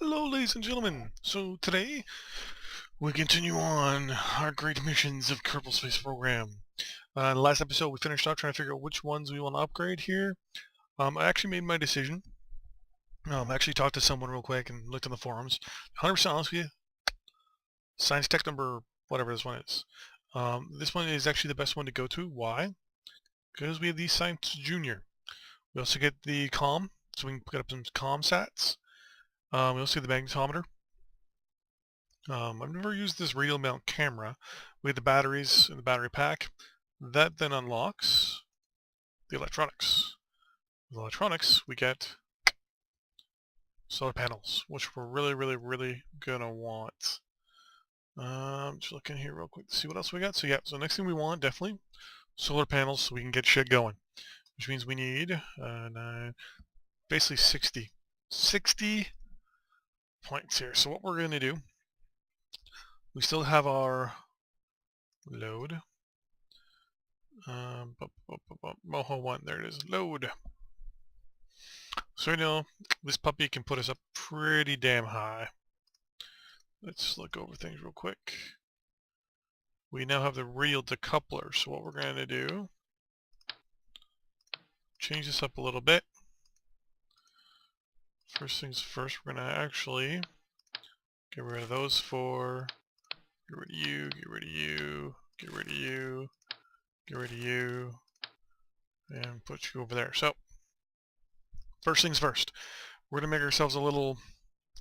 Hello, ladies and gentlemen. So today we continue on our great missions of Kerbal Space Program. In the last episode, we finished up trying to figure out which ones we want to upgrade here. I actually made my decision. I actually talked to someone real quick and looked in the forums. 100% honest with you, science tech number whatever this one is. This one is actually the best one to go to. Why? Because we have the Science Junior. We also get the comm, so we can put up some comm sats. We also get the magnetometer. I've never used this radial mount camera. We have the batteries in the battery pack. That then unlocks the electronics. With electronics, we get solar panels, which we're really gonna want. Just looking here real quick to see what else we got. So next thing we want, definitely, solar panels so we can get shit going. Which means we need basically 60 points here. So what we're gonna do, we still have our load. Moho 1, there it is, load. So we know this puppy can put us up pretty damn high. Let's look over things real quick. We now have the radial decoupler, so what we're going to do, change this up a little bit. First things first, we're going to actually get rid of those four, get rid of you, get rid of you, get rid of you, get rid of you, and put you over there. So, first things first, we're going to make ourselves a little,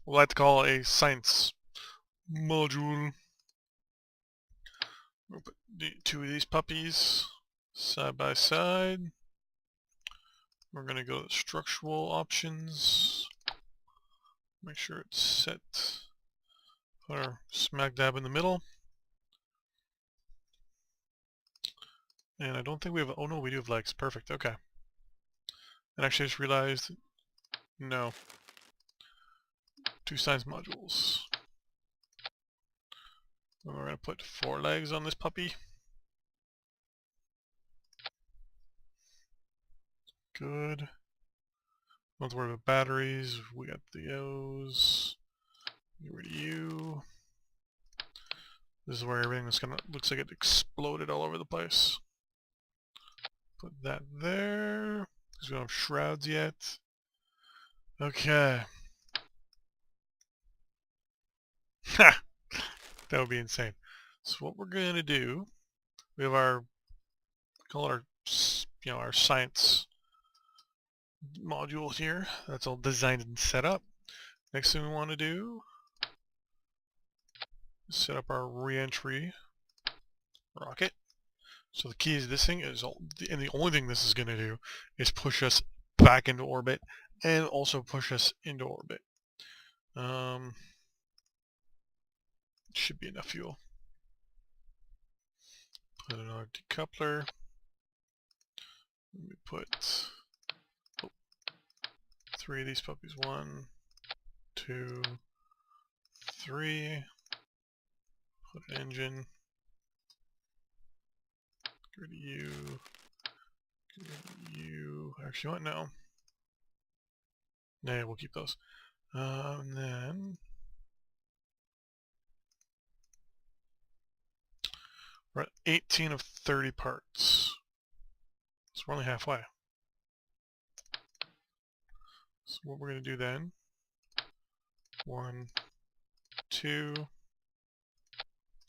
what I like to call a science module. We'll put two of these puppies side by side. We're going to go to structural options. Make sure it's set. Put our smack dab in the middle. And I don't think we have, oh no, we do have legs. Perfect, okay. And actually I just realized, no. Two science modules. And we're going to put 4 legs on this puppy. Good. Don't have to worry about batteries. We got those. Get rid of you. This is where everything is gonna looks like it exploded all over the place. Put that there. Because we don't have shrouds yet. Okay. Ha! That would be insane. So what we're gonna do, we have our call it our our science module here. That's all designed and set up. Next thing we want to do is set up our re-entry rocket. So the key to this thing is, and the only thing this is going to do is push us back into orbit and also push us into orbit. Should be enough fuel. Put another decoupler. Let me put 3 of these puppies. 1, 2, 3. Put an engine. Get rid of you. Get rid of you. Actually, what? No. Nah, we'll keep those. And then we're at 18 of 30 parts. So we're only halfway. So what we're going to do then, 1, 2,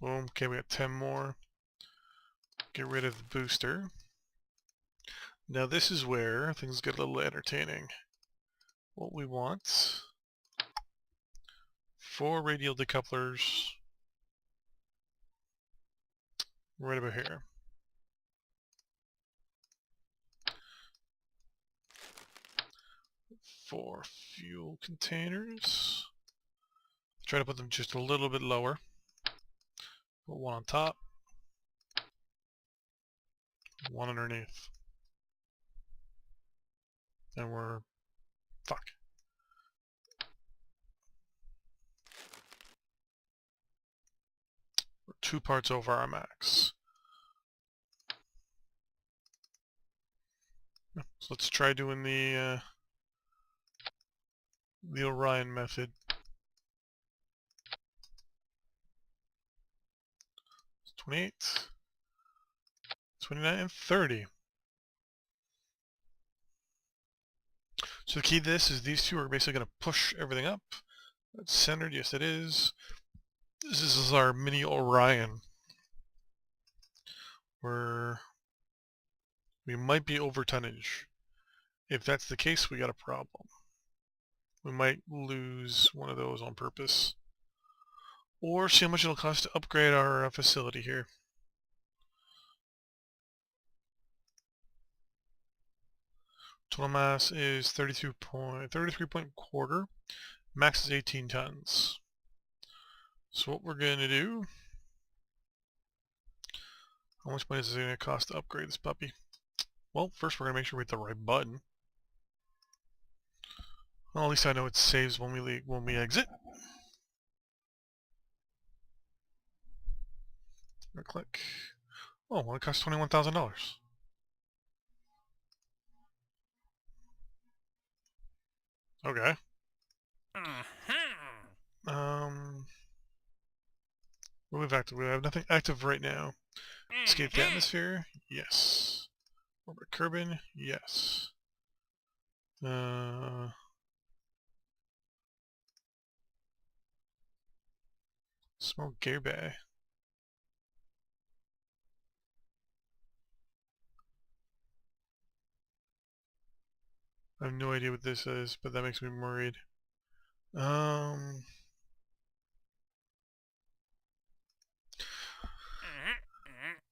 boom, okay, we got 10 more. Get rid of the booster. Now this is where things get a little entertaining. What we want, 4 radial decouplers right about here. Four fuel containers. Try to put them just a little bit lower. Put 1 on top, 1 underneath. And we're... fuck. We're 2 parts over our max. So let's try doing the Orion method. 28, 29, and 30. So the key to this is these two are basically going to push everything up. It's centered, yes it is. This is our mini Orion. Where we might be over tonnage. If that's the case, we got a problem. We might lose one of those on purpose. Or see how much it'll cost to upgrade our facility here. Total mass is 33 point quarter. Max is 18 tons. So what we're going to do, how much money is it going to cost to upgrade this puppy? Well, first we're going to make sure we hit the right button. Well, at least I know it saves when we exit. Right click. Oh, well, it costs $21,000. Okay. What we've active? We have nothing active right now. Escape the atmosphere? Yes. Orbit Kerbal? Yes. Smoke Kerbal. I have no idea what this is, but that makes me worried.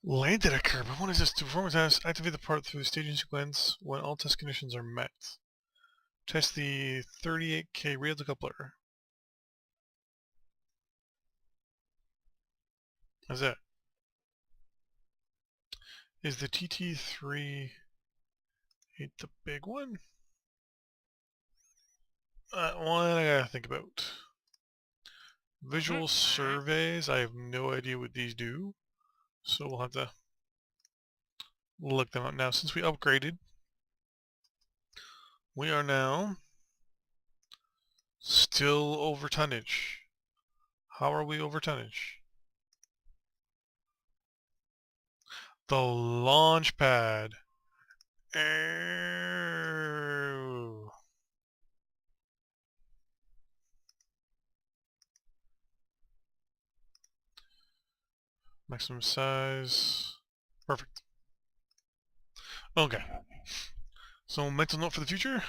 Landed a Kerbal. What is this? To perform a task, activate the part through the staging sequence when all test conditions are met. Test the 38K rail decoupler. How's that? Is the TT3 the big one? One I gotta think about. Visual surveys, I have no idea what these do. So we'll have to look them up now. Since we upgraded, we are now still over tonnage. How are we over tonnage? The launch pad. Oh. Maximum size. Perfect. Okay. So mental note for the future.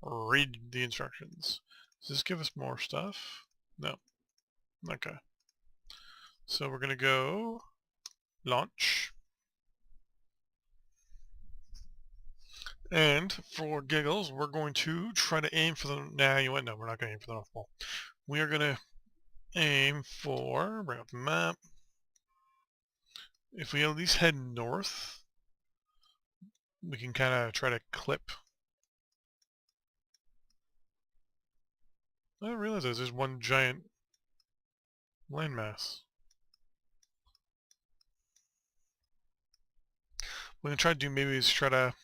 Read the instructions. Does this give us more stuff? No. Okay. So we're going to go launch. And for giggles, we're going to try to aim for the... Nah, you went. No, we're not going to aim for the North Pole. We are going to aim for... Bring up the map. If we at least head north, we can kind of try to clip. I didn't realize there's one giant landmass. What I'm going to try to do maybe is try to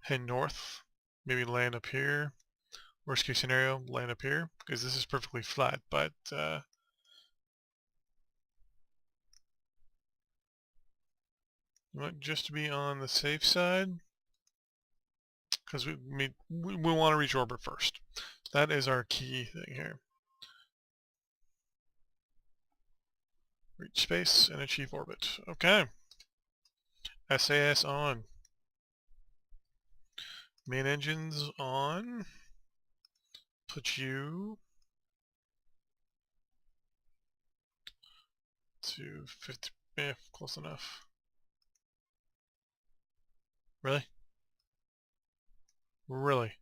head north, maybe land up here. Worst case scenario, land up here, because this is perfectly flat, but just to be on the safe side, because we want to reach orbit first. That is our key thing here. Reach space and achieve orbit. Okay. SAS on. Main engines on. Put you to 50. Yeah, close enough. Really? Really?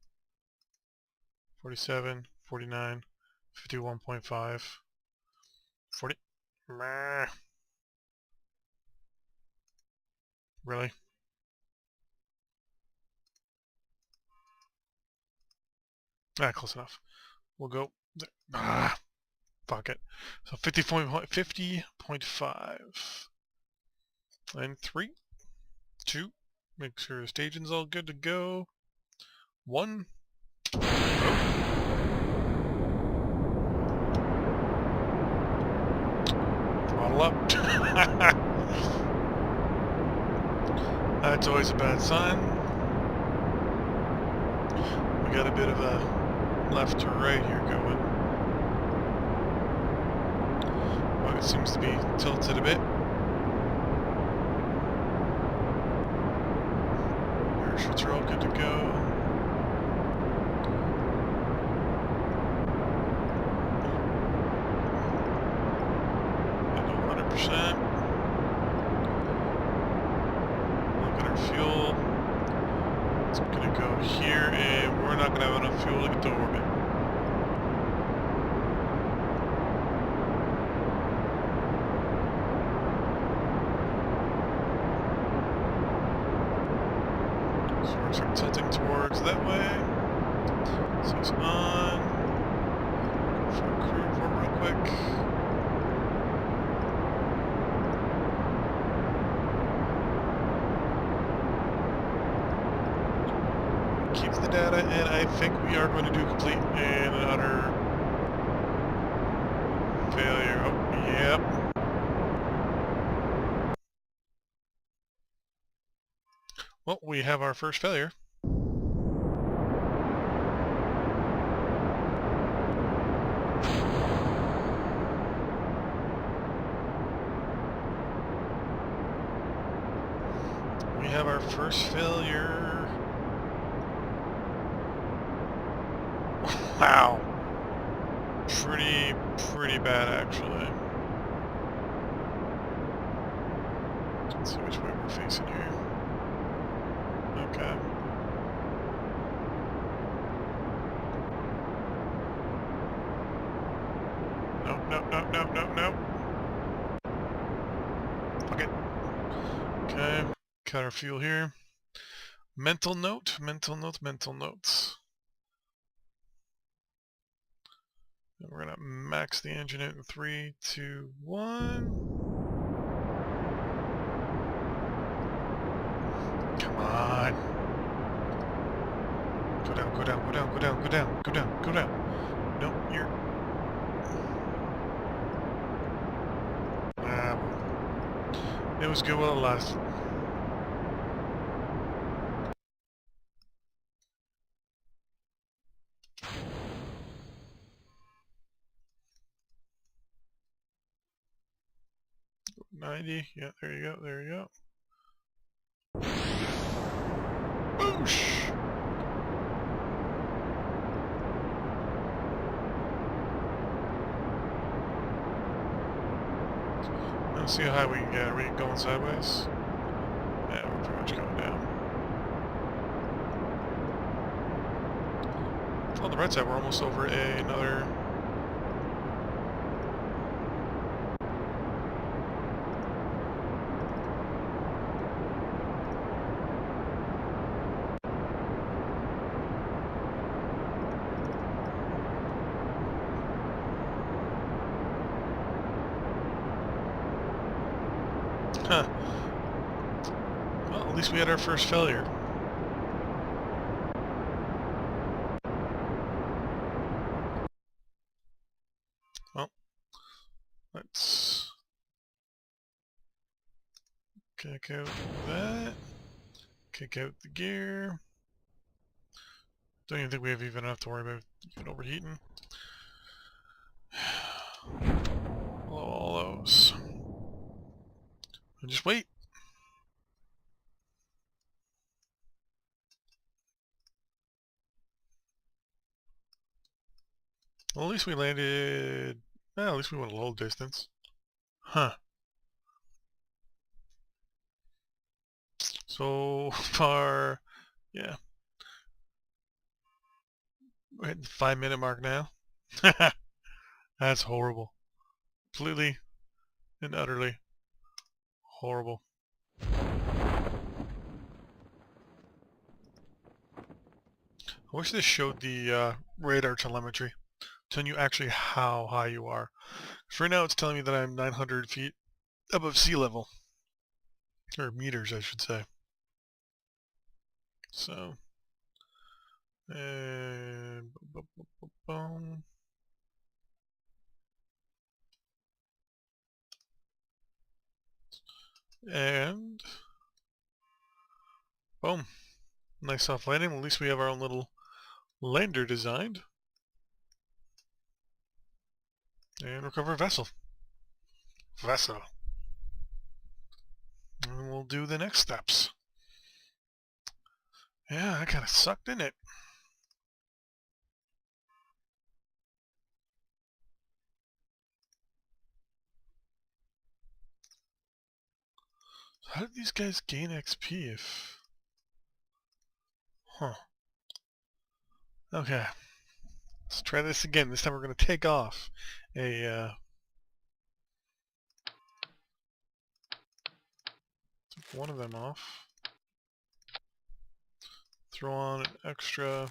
47, 49, 51.5, 40. Meh. Really? Ah, close enough. We'll go there. Ah, fuck it. So 50.5. And 3, 2. Make sure the staging's all good to go. 1. Throttle up. That's always a bad sign. We got a bit of a left to right here going. But it seems to be tilted a bit. Parachutes are all good to go. At 100%. Look at our fuel. It's gonna go here, and we're not gonna have enough fuel to get to orbit. So we're gonna start tilting towards that way. So it's on. Go for a crew report real quick. Keep the data, and I think we are going to do complete and utter failure. Oh, yep. Well, we have our first failure. We have our first failure. Wow. Pretty bad, actually. Let's see which way we're facing here. Okay. No. Fuck it. Okay. Cut our fuel here. Mental notes. And we're gonna max the engine out in 3, 2, 1. Come on. Go down. No, you're... it was good while it lasted. $90, yeah, there you go. Boosh! Let's see how high we can get. Are we going sideways? Yeah, we're pretty much going down. On the right side, we're almost over another... Huh. Well, at least we had our first failure. Well, let's kick out that. Kick out the gear. Don't even think we have even enough to worry about even overheating. Blow all those. And just wait. Well, at least we landed... well, at least we went a little distance. Huh. So far, yeah. We're hitting the 5-minute mark now. That's horrible. Completely and utterly horrible. I wish this showed the radar telemetry, telling you actually how high you are. So right now it's telling me that I'm 900 feet above sea level. Or meters, I should say. So, and boom. And Boom. Nice soft landing. At least we have our own little lander designed. And recover a vessel. And we'll do the next steps. Yeah, that kind of sucked, didn't it? How did these guys gain XP if... Huh. Okay. Let's try this again. This time we're going to take off a... Take one of them off. Throw on an extra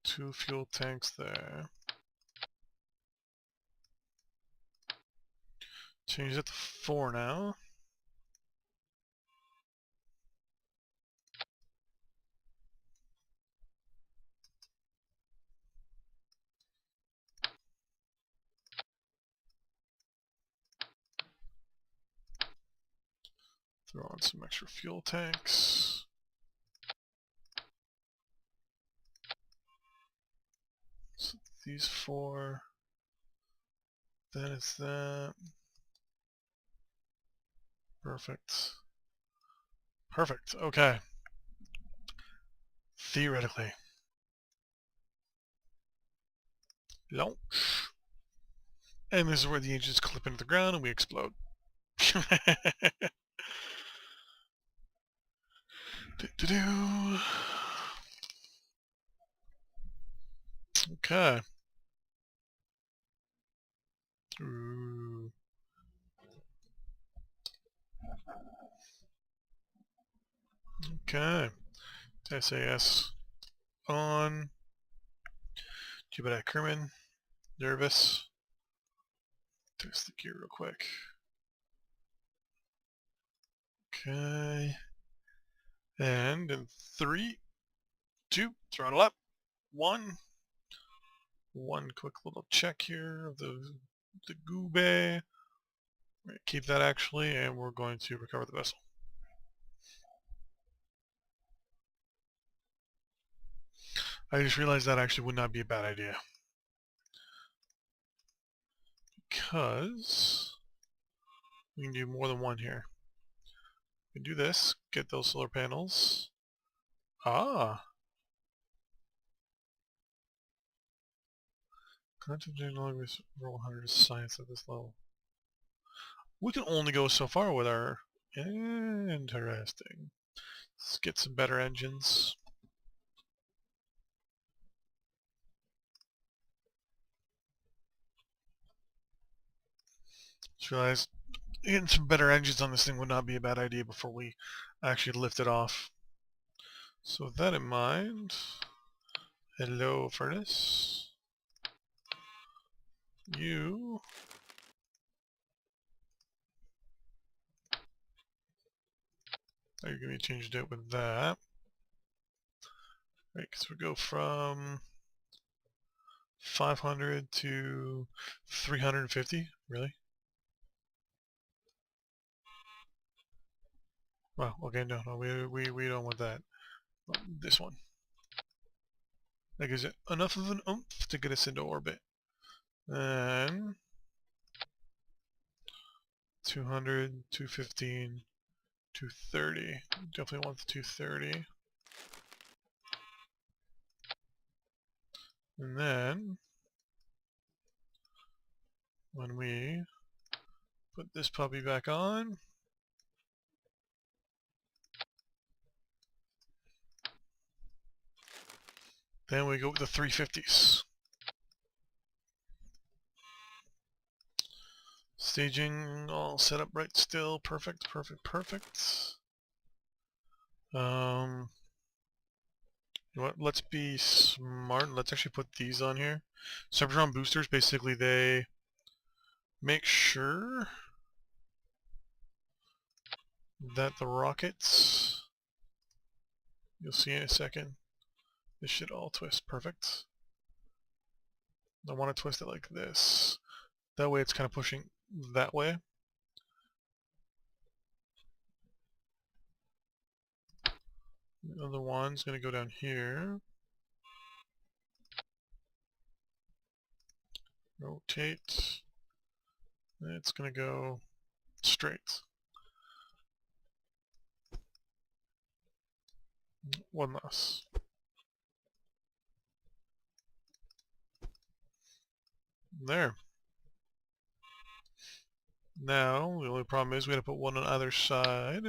2 fuel tanks there. Change it to 4 now. Throw on some extra fuel tanks. So these 4. Then it's that. Perfect. Perfect. Okay. Theoretically. Launch. And this is where the engines clip into the ground and we explode. Okay. Ooh. Okay. SAS on. Jibba Kerman. Nervous. Test the gear real quick. Okay. And in 3, 2, throttle up. 1. One quick little check here of the goobay. Keep that actually, and we're going to recover the vessel. I just realized that actually would not be a bad idea. Because we can do more than one here. We can do this, get those solar panels. Ah! Content roll 100 science at this level. We can only go so far with our... Interesting. Let's get some better engines. Just realized getting some better engines on this thing would not be a bad idea before we actually lift it off. So with that in mind, hello furnace. You are going to be changed out with that. Right, because we go from 500 to 350, really? Well, okay, no, we don't want that. This one. That gives it enough of an oomph to get us into orbit. And 200, 215, 230. Definitely want the 230. And then when we put this puppy back on, then we go with the 350s. Staging all set up right still. Perfect, perfect, perfect. You know what? Let's be smart. Let's actually put these on here. Cybertron boosters, basically they make sure that the rockets, you'll see in a second, this should all twist. Perfect. I want to twist it like this. That way it's kind of pushing that way. The other one's going to go down here. Rotate. It's going to go straight. One less. There. Now, the only problem is we got to put one on either side.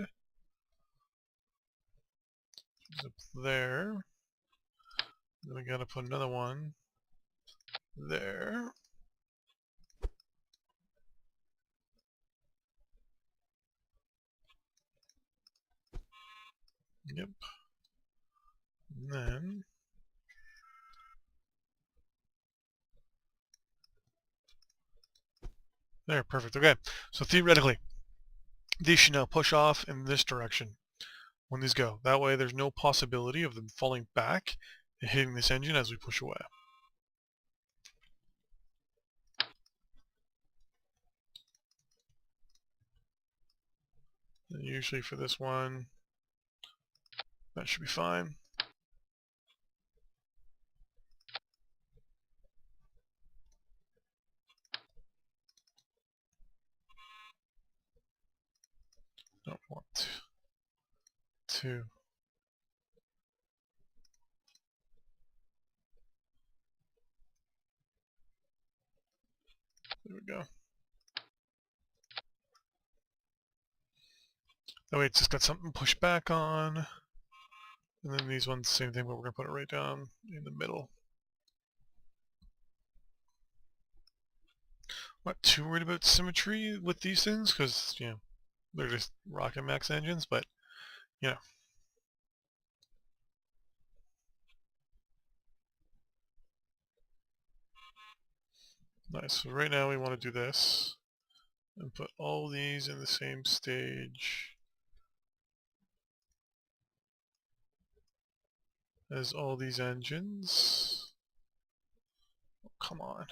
Up there. Then we got to put another one there. Yep. And then there, perfect. Okay, so theoretically, these should now push off in this direction when these go. That way there's no possibility of them falling back and hitting this engine as we push away. And usually for this one, that should be fine. Don't want to. There we go. That way it's just got something pushed back on. And then these ones, same thing, but we're going to put it right down in the middle. I'm not too worried about symmetry with these things, because, you know, they're just Rocket Max engines, but, you know. Nice. So right now we want to do this and put all these in the same stage as all these engines. Oh, come on.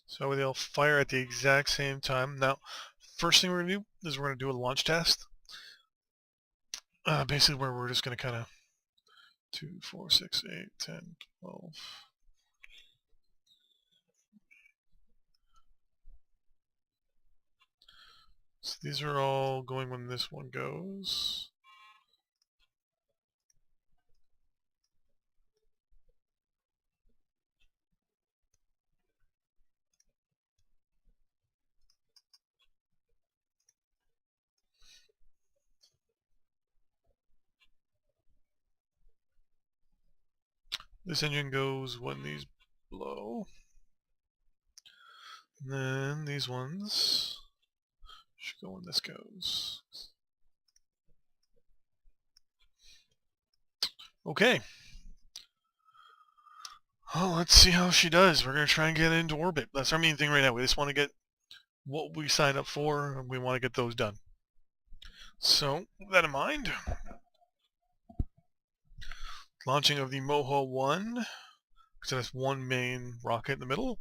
So they'll fire at the exact same time. Now, first thing we're going to do is we're going to do a launch test. Basically where we're just going to kind of 2, 4, 6, 8, 10, 12. So these are all going when this one goes. This engine goes when these blow. And then these ones should go when this goes. Okay. Well, let's see how she does. We're going to try and get into orbit. That's our main thing right now. We just want to get what we signed up for, and we want to get those done. So, with that in mind, launching of the Moho 1, because it has one main rocket in the middle.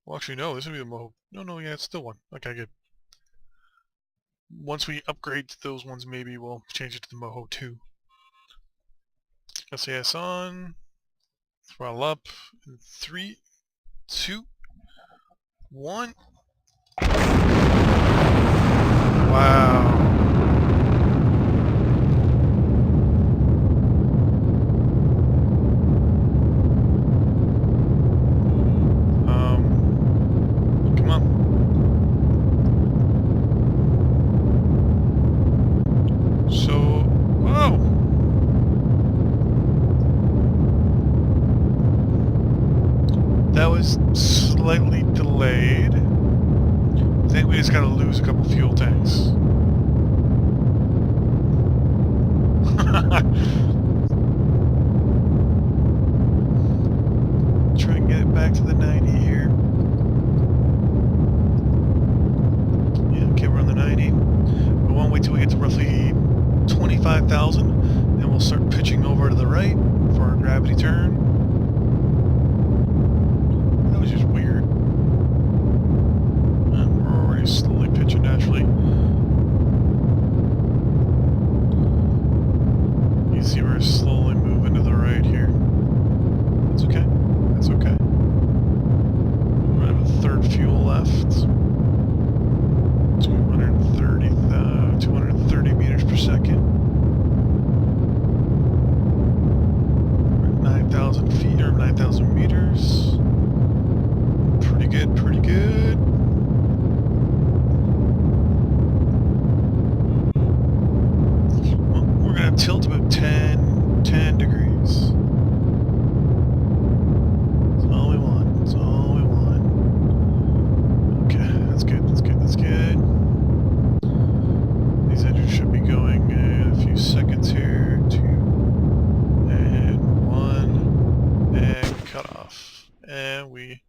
Well, actually, no, this would be the Moho. No, yeah, it's still one. Okay, good. Once we upgrade to those ones, maybe we'll change it to the Moho 2. SAS on. Throttle up. In 3, 2, 1. Wow. Come on. So, whoa. That was slightly delayed. I think we just gotta lose a couple fuel tanks. Try and get it back to the 90 here. Yeah, okay, we're on the 90. We won't wait till we get to roughly 25,000, and we'll start pitching over to the right for our gravity turn. That was just weird. We're already slowly pitching naturally. 9,000 feet or 9,000 meters. Pretty good, pretty good. Well, we're gonna tilt about 10 degrees. That's all we want. That's all we want. Okay, that's good. That's good. That's good. These engines should be going in a few seconds here. 2 and 1 and cut off, and we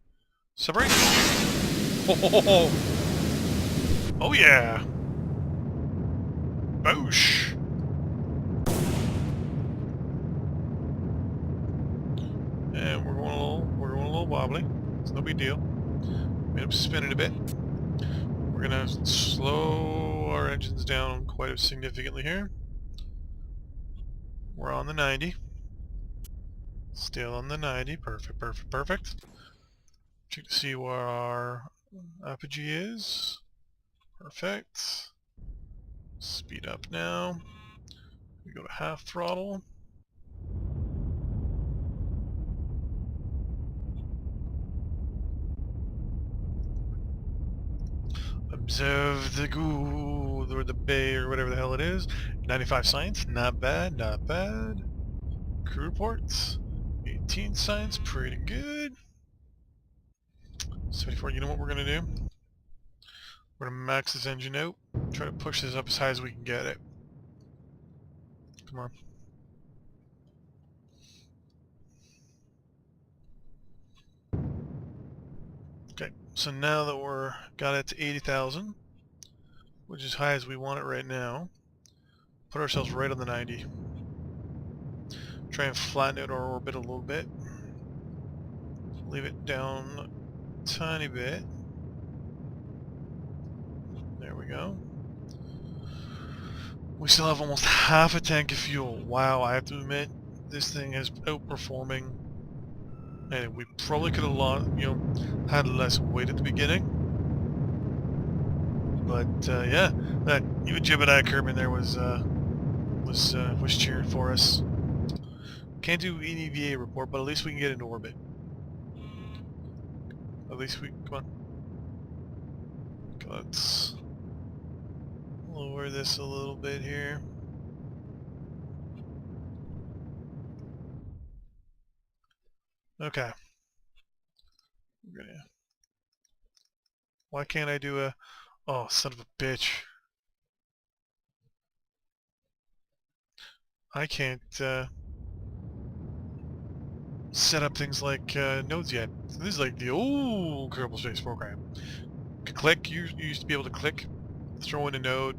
separate. Oh, oh yeah! Boosh! And we're going a little wobbly. It's no big deal. We end up spinning a bit. We're gonna slow our engines down quite significantly here. We're on the 90. Still on the 90. Perfect, perfect, perfect. Check to see where our apogee is. Perfect. Speed up now. We go to half throttle. Observe the goo or the bay or whatever the hell it is. 95 science, not bad, not bad. Crew reports. 18 science, pretty good. 74, you know what we're gonna do? We're gonna max this engine out. Try to push this up as high as we can get it. Come on. Okay, so now that we're got it to 80,000, which is as high as we want it right now, put ourselves right on the 90. Try and flatten out our orbit a little bit. Leave it down a tiny bit. There we go. We still have almost half a tank of fuel. Wow, I have to admit, this thing is outperforming. And we probably could have, had less weight at the beginning. But yeah, that even Jebediah Kerbal there was cheering for us. Can't do EVA report, but at least we can get into orbit. At least we come on. Let's lower this a little bit here. Okay. Why can't I do a... Oh, son of a bitch. I can't set up things like nodes yet. So this is like the old Kerbal Space program. Click, you used to be able to click, throw in a node,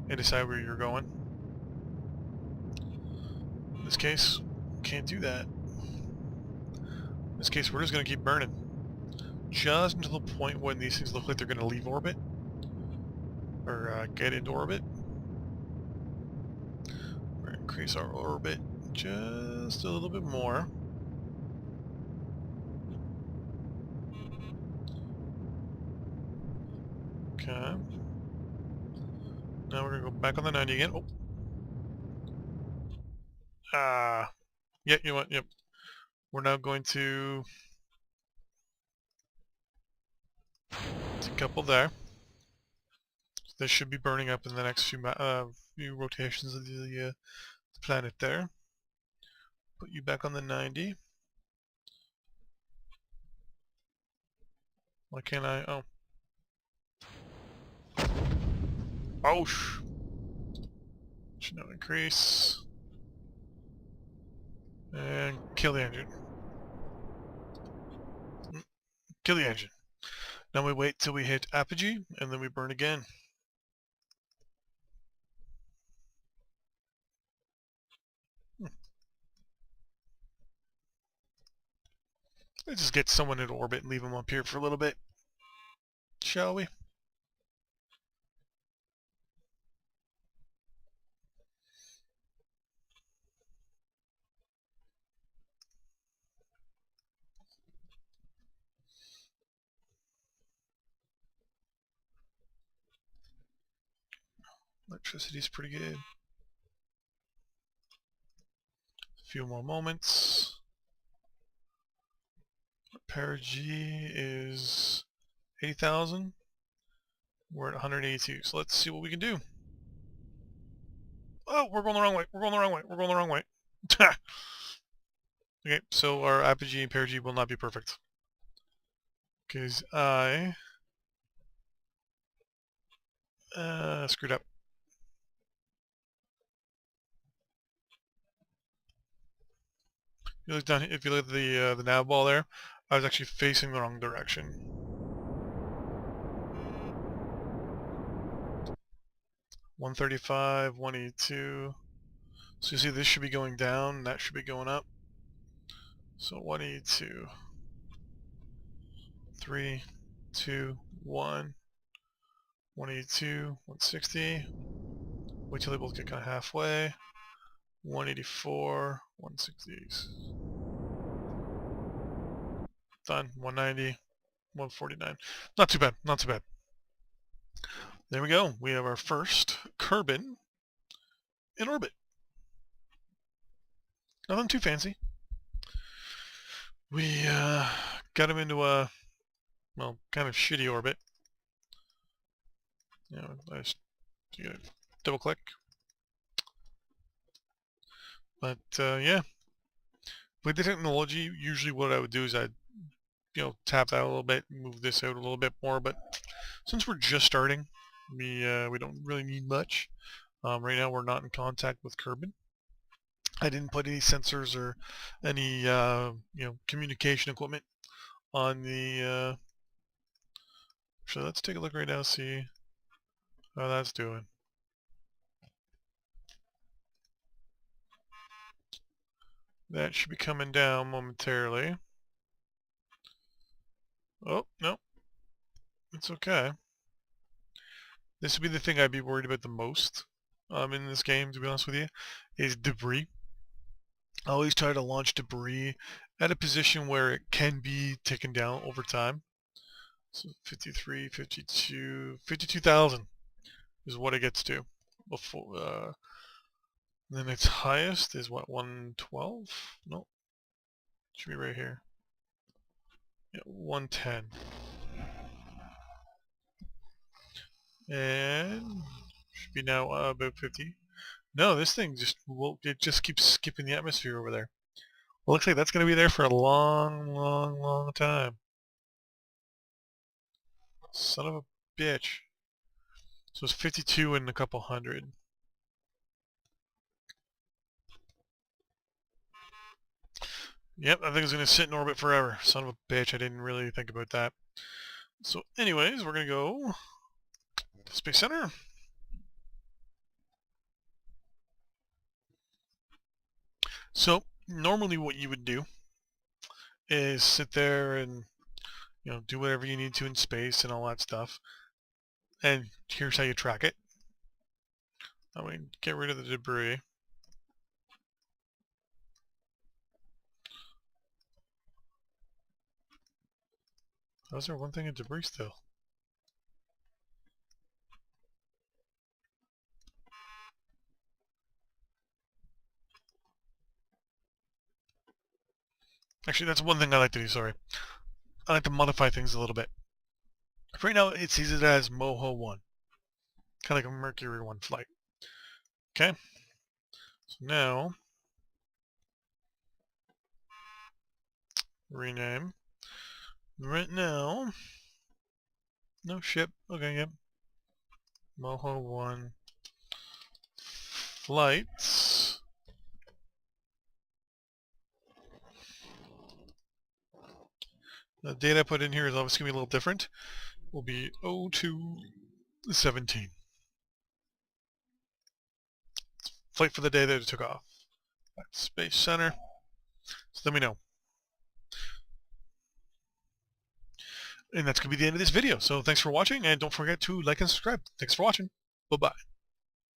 and decide where you're going. In this case, can't do that. In this case, we're just going to keep burning. Just until the point when these things look like they're going to leave orbit. Or get into orbit. We're going to increase our orbit just a little bit more. Okay. Now we're going to go back on the 90 again. Oh. Yeah, you know what? Yep. We're now going to decouple there. This should be burning up in the next few rotations of the planet there. Put you back on the 90. Why can't I? Oh. Oh, should now increase. And kill the engine. Kill the engine. Now we wait till we hit apogee, and then we burn again. Let's just get someone in orbit and leave them up here for a little bit. Shall we? Electricity's pretty good. A few more moments. Perigee is 80,000. We're at 182, so let's see what we can do. Oh, we're going the wrong way. We're going the wrong way. We're going the wrong way. Okay, so our apogee and perigee will not be perfect. Because I screwed up. You look down. If you look at the nav ball there, I was actually facing the wrong direction. $135, 182. So you see, this should be going down. That should be going up. So 182. 3, 2, 1. 182, 160. Wait till they both get kind of halfway. 184, 160. Done. 190, 149. Not too bad. Not too bad. There we go. We have our first Kerbal in orbit. Nothing too fancy. We got him into a, well, kind of shitty orbit. You know, I just double click. But yeah, with the technology, usually what I would do is I'd tap that a little bit, move this out a little bit more. But since we're just starting, we don't really need much. Right now we're not in contact with Kerbal. I didn't put any sensors or any communication equipment on the. So let's take a look right now, see how that's doing. That should be coming down momentarily. Oh, no. It's okay. This would be the thing I'd be worried about the most in this game, to be honest with you, is debris. I always try to launch debris at a position where it can be taken down over time. So 53, 52, 52,000 is what it gets to. Before, then its highest is what, 112? No, should be right here. Yeah, 110. And should be now about 50. No, this thing it just keeps skipping the atmosphere over there. Well, looks like that's going to be there for a long, long, long time. Son of a bitch. So it's 52 and a couple hundred. Yep, I think it's going to sit in orbit forever. Son of a bitch, I didn't really think about that. So anyways, we're going to go to Space Center. So normally what you would do is sit there and do whatever you need to in space and all that stuff. And here's how you track it. I mean, get rid of the debris. How's there one thing of debris still? Actually, that's one thing I like to do, sorry. I like to modify things a little bit. Right now, it sees it as Moho 1. Kind of like a Mercury 1 flight. Okay? So now, rename. Right now, no ship. Okay, yep. Moho 1 flights. The data I put in here is obviously going to be a little different. Will be 0217. Flight for the day that it took off. That's Space Center. So let me know. And that's going to be the end of this video. So thanks for watching, and don't forget to like and subscribe. Thanks for watching. Bye-bye.